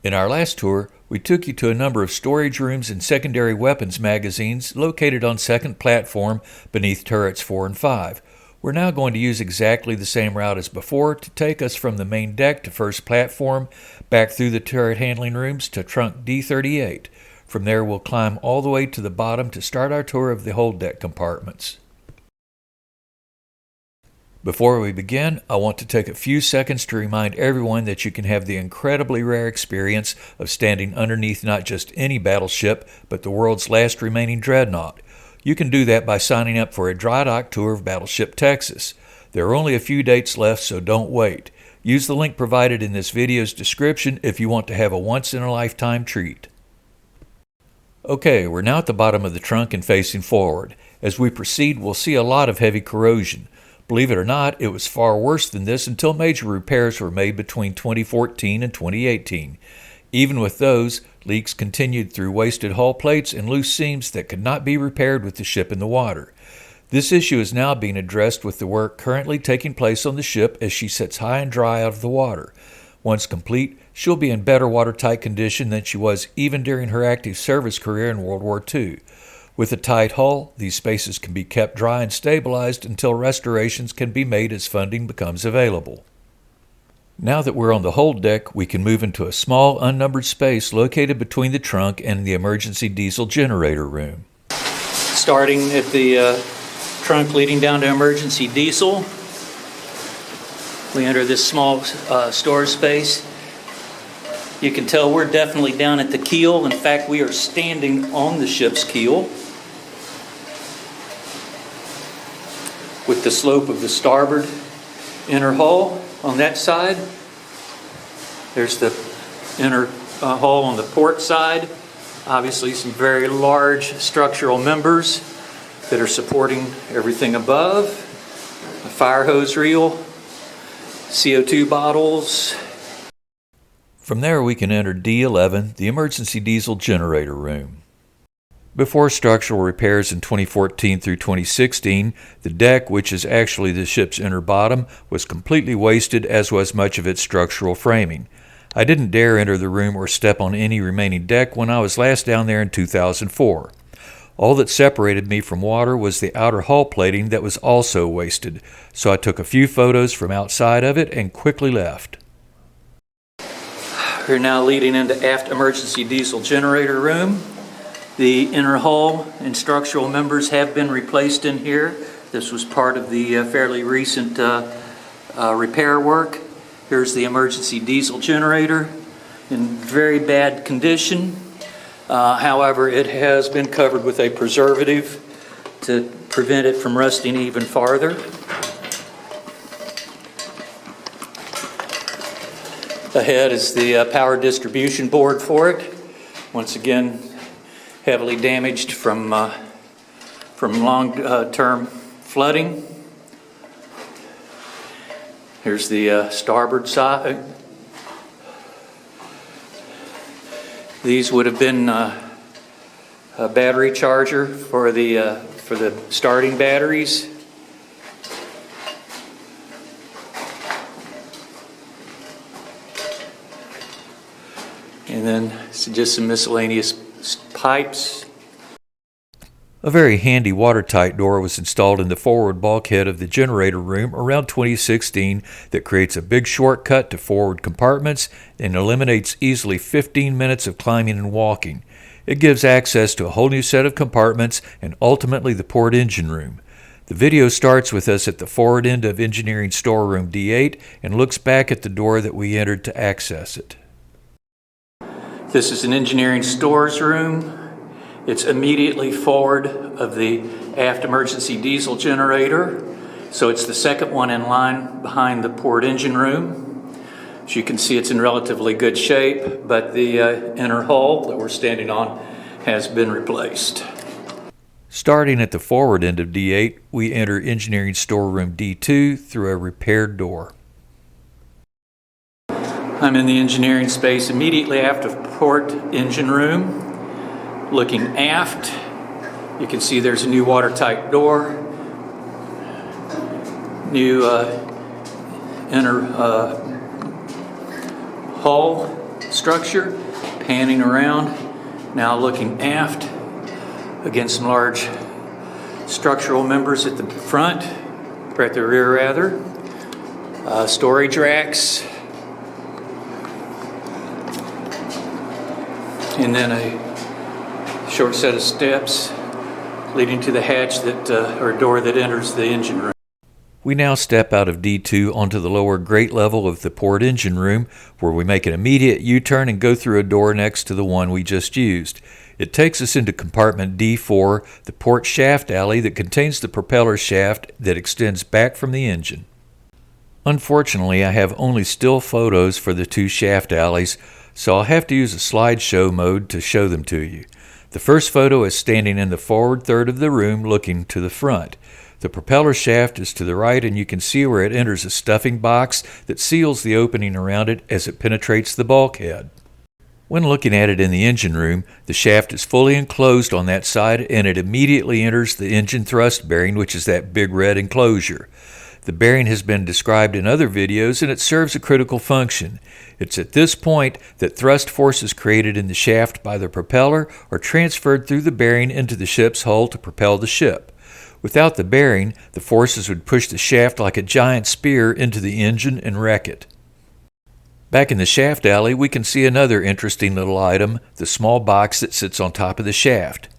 In our last tour, we took you to a number of storage rooms and secondary weapons magazines located on second platform beneath turrets 4 and 5. We're now going to use exactly the same route as before to take us from the main deck to first platform, back through the turret handling rooms to trunk D38. From there we'll climb all the way to the bottom to start our tour of the hold deck compartments. Before we begin, I want to take a few seconds to remind everyone that you can have the incredibly rare experience of standing underneath not just any battleship, but the world's last remaining dreadnought. You can do that by signing up for a dry dock tour of Battleship, Texas. There are only a few dates left, so don't wait. Use the link provided in this video's description if you want to have a once-in-a-lifetime treat. Okay, we're now at the bottom of the trunk and facing forward. As we proceed, we'll see a lot of heavy corrosion. Believe it or not, it was far worse than this until major repairs were made between 2014 and 2018. Even with those, leaks continued through wasted hull plates and loose seams that could not be repaired with the ship in the water. This issue is now being addressed with the work currently taking place on the ship as she sits high and dry out of the water. Once complete, she'll be in better watertight condition than she was even during her active service career in World War II. With a tight hull, these spaces can be kept dry and stabilized until restorations can be made as funding becomes available. Now that we're on the hold deck, we can move into a small unnumbered space located between the trunk and the emergency diesel generator room. Starting at the trunk leading down to emergency diesel, we enter this small storage space. You can tell we're definitely down at the keel. In fact, we are standing on the ship's keel, with the slope of the starboard inner hull on that side. There's the inner hull on the port side. Obviously some very large structural members that are supporting everything above. A fire hose reel, CO2 bottles. From there we can enter D11, the emergency diesel generator room. Before structural repairs in 2014 through 2016, the deck, which is actually the ship's inner bottom, was completely wasted, as was much of its structural framing. I didn't dare enter the room or step on any remaining deck when I was last down there in 2004. All that separated me from water was the outer hull plating that was also wasted, so I took a few photos from outside of it and quickly left. We're now leading into aft emergency diesel generator room. The inner hull and structural members have been replaced in here. This was part of the fairly recent repair work. Here's the emergency diesel generator in very bad condition. However, it has been covered with a preservative to prevent it from rusting even farther. Ahead is the power distribution board for it. Once again, heavily damaged from long-term flooding. Here's the starboard side. These would have been a battery charger for the starting batteries. And then just some miscellaneous pipes. A very handy watertight door was installed in the forward bulkhead of the generator room around 2016 that creates a big shortcut to forward compartments and eliminates easily 15 minutes of climbing and walking. It gives access to a whole new set of compartments and ultimately the port engine room. The video starts with us at the forward end of engineering storeroom D8 and looks back at the door that we entered to access it. This is an engineering stores room. It's immediately forward of the aft emergency diesel generator, so it's the second one in line behind the port engine room. As you can see, it's in relatively good shape, but the inner hull that we're standing on has been replaced. Starting at the forward end of D8, we enter engineering storeroom D2 through a repaired door. I'm in the engineering space immediately after port engine room. Looking aft, you can see there's a new watertight door, new inner hull structure, panning around, now looking aft against some large structural members at the front, or at the rear rather, storage racks, and then a short set of steps leading to the hatch or door that enters the engine room. We now step out of D2 onto the lower grate level of the port engine room, where we make an immediate U-turn and go through a door next to the one we just used. It takes us into compartment D4, the port shaft alley that contains the propeller shaft that extends back from the engine. Unfortunately, I have only still photos for the two shaft alleys, so I'll have to use a slideshow mode to show them to you. The first photo is standing in the forward third of the room looking to the front. The propeller shaft is to the right, and you can see where it enters a stuffing box that seals the opening around it as it penetrates the bulkhead. When looking at it in the engine room, the shaft is fully enclosed on that side, and it immediately enters the engine thrust bearing, which is that big red enclosure. The bearing has been described in other videos, and it serves a critical function. It's at this point that thrust forces created in the shaft by the propeller are transferred through the bearing into the ship's hull to propel the ship. Without the bearing, the forces would push the shaft like a giant spear into the engine and wreck it. Back in the shaft alley, we can see another interesting little item, the small box that sits on top of the shaft.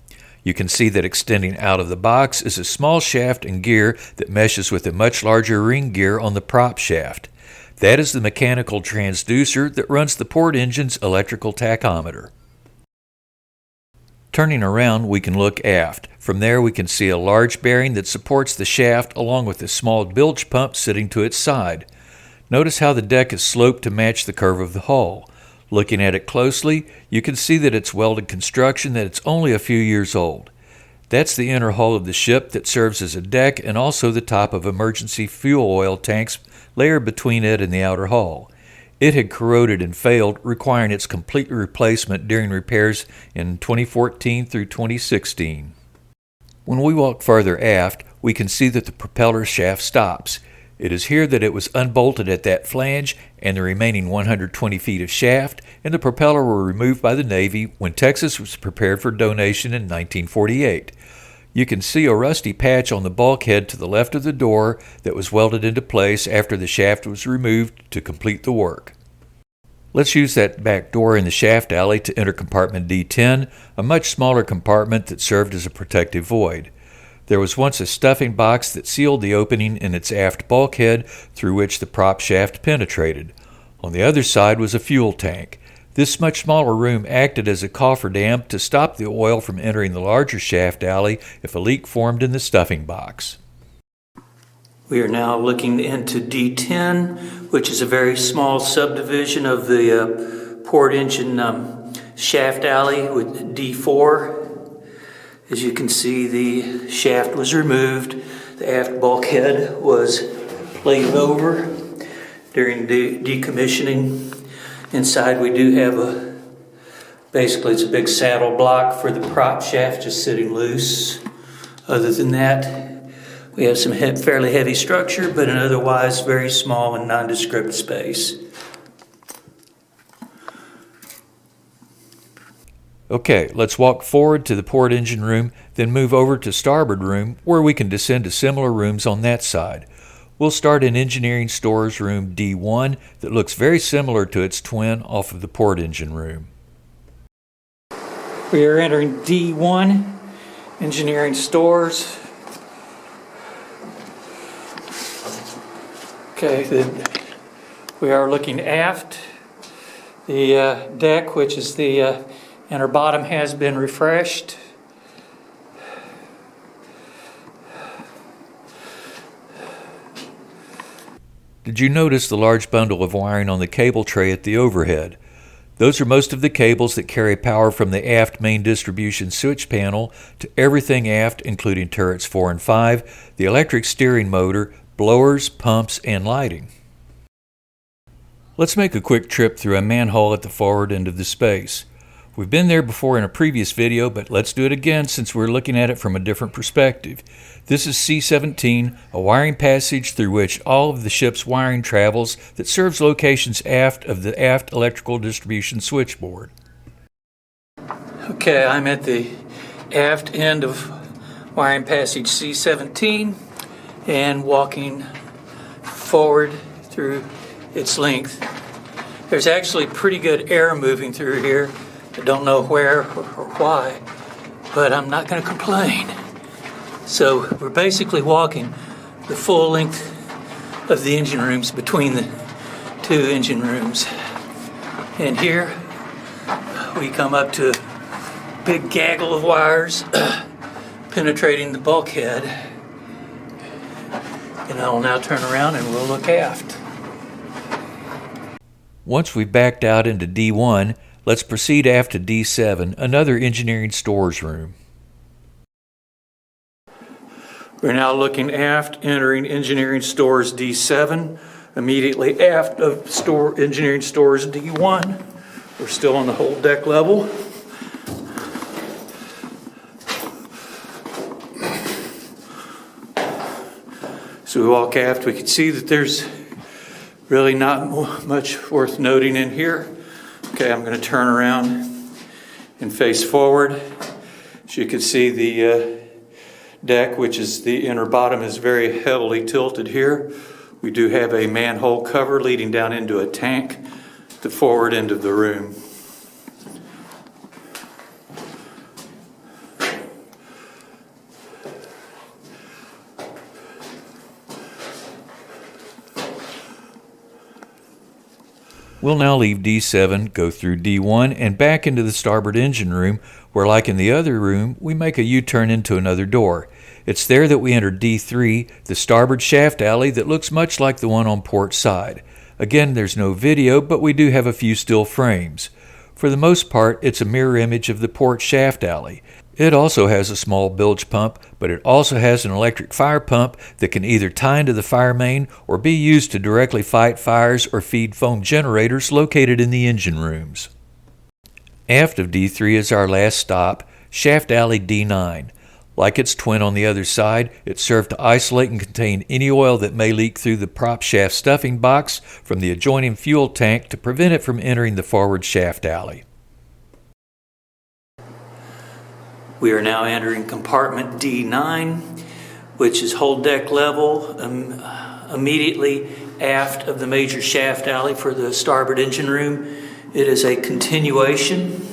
You can see that extending out of the box is a small shaft and gear that meshes with a much larger ring gear on the prop shaft. That is the mechanical transducer that runs the port engine's electrical tachometer. Turning around, we can look aft. From there, we can see a large bearing that supports the shaft along with a small bilge pump sitting to its side. Notice how the deck is sloped to match the curve of the hull. Looking at it closely, you can see that it's welded construction, that it's only a few years old. That's the inner hull of the ship that serves as a deck and also the top of emergency fuel oil tanks layered between it and the outer hull. It had corroded and failed, requiring its complete replacement during repairs in 2014 through 2016. When we walk further aft, we can see that the propeller shaft stops. It is here that it was unbolted at that flange, and the remaining 120 feet of shaft and the propeller were removed by the Navy when Texas was prepared for donation in 1948. You can see a rusty patch on the bulkhead to the left of the door that was welded into place after the shaft was removed to complete the work. Let's use that back door in the shaft alley to enter compartment D10, a much smaller compartment that served as a protective void. There was once a stuffing box that sealed the opening in its aft bulkhead through which the prop shaft penetrated. On the other side was a fuel tank. This much smaller room acted as a cofferdam to stop the oil from entering the larger shaft alley if a leak formed in the stuffing box. We are now looking into D10, which is a very small subdivision of the port engine shaft alley with D4. As you can see, the shaft was removed. The aft bulkhead was laid over during decommissioning. Inside we do have basically it's a big saddle block for the prop shaft just sitting loose. Other than that, we have some fairly heavy structure, but an otherwise very small and nondescript space. Okay, let's walk forward to the port engine room, then move over to starboard room where we can descend to similar rooms on that side. We'll start in engineering stores room D1 that looks very similar to its twin off of the port engine room. We are entering D1, engineering stores. Okay, then we are looking aft. The deck, which is the inner bottom, has been refreshed. Did you notice the large bundle of wiring on the cable tray at the overhead? Those are most of the cables that carry power from the aft main distribution switch panel to everything aft, including turrets 4 and 5, the electric steering motor, blowers, pumps, and lighting. Let's make a quick trip through a manhole at the forward end of the space. We've been there before in a previous video, but let's do it again since we're looking at it from a different perspective. This is C-17, a wiring passage through which all of the ship's wiring travels that serves locations aft of the aft electrical distribution switchboard. Okay, I'm at the aft end of wiring passage C-17 and walking forward through its length. There's actually pretty good air moving through here. I don't know where or why, but I'm not going to complain. So we're basically walking the full length of the engine rooms between the two engine rooms. And here we come up to a big gaggle of wires penetrating the bulkhead. And I'll now turn around and we'll look aft. Once we've backed out into D1, let's proceed aft to D7, another engineering stores room. We're now looking aft, entering engineering stores D7, immediately aft of engineering stores D1. We're still on the whole deck level. So we walk aft, we can see that there's really not much worth noting in here. Okay, I'm going to turn around and face forward. As you can see, the deck, which is the inner bottom, is very heavily tilted here. We do have a manhole cover leading down into a tank at the forward end of the room. We'll now leave D7, go through D1, and back into the starboard engine room, where, like in the other room, we make a U-turn into another door. It's there that we enter D3, the starboard shaft alley that looks much like the one on port side. Again, there's no video, but we do have a few still frames. For the most part, it's a mirror image of the port shaft alley. It also has a small bilge pump, but it also has an electric fire pump that can either tie into the fire main or be used to directly fight fires or feed foam generators located in the engine rooms. Aft of D3 is our last stop, shaft alley D9. Like its twin on the other side, it's served to isolate and contain any oil that may leak through the prop shaft stuffing box from the adjoining fuel tank to prevent it from entering the forward shaft alley. We are now entering compartment D9, which is whole deck level, immediately aft of the major shaft alley for the starboard engine room. It is a continuation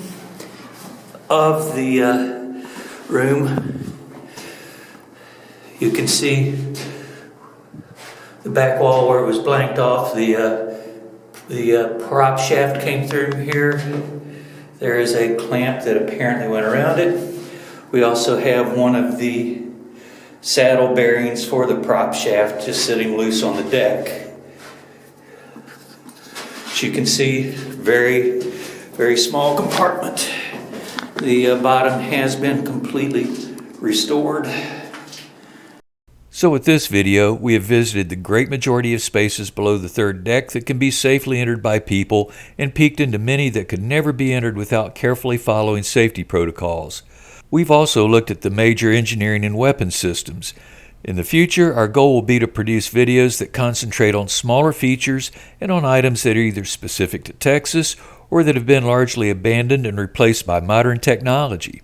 of the room. You can see the back wall where it was blanked off. The prop shaft came through here. There is a clamp that apparently went around it. We also have one of the saddle bearings for the prop shaft just sitting loose on the deck. As you can see, very, very small compartment. The bottom has been completely restored. So with this video, we have visited the great majority of spaces below the third deck that can be safely entered by people and peeked into many that could never be entered without carefully following safety protocols. We've also looked at the major engineering and weapons systems. In the future, our goal will be to produce videos that concentrate on smaller features and on items that are either specific to Texas or that have been largely abandoned and replaced by modern technology.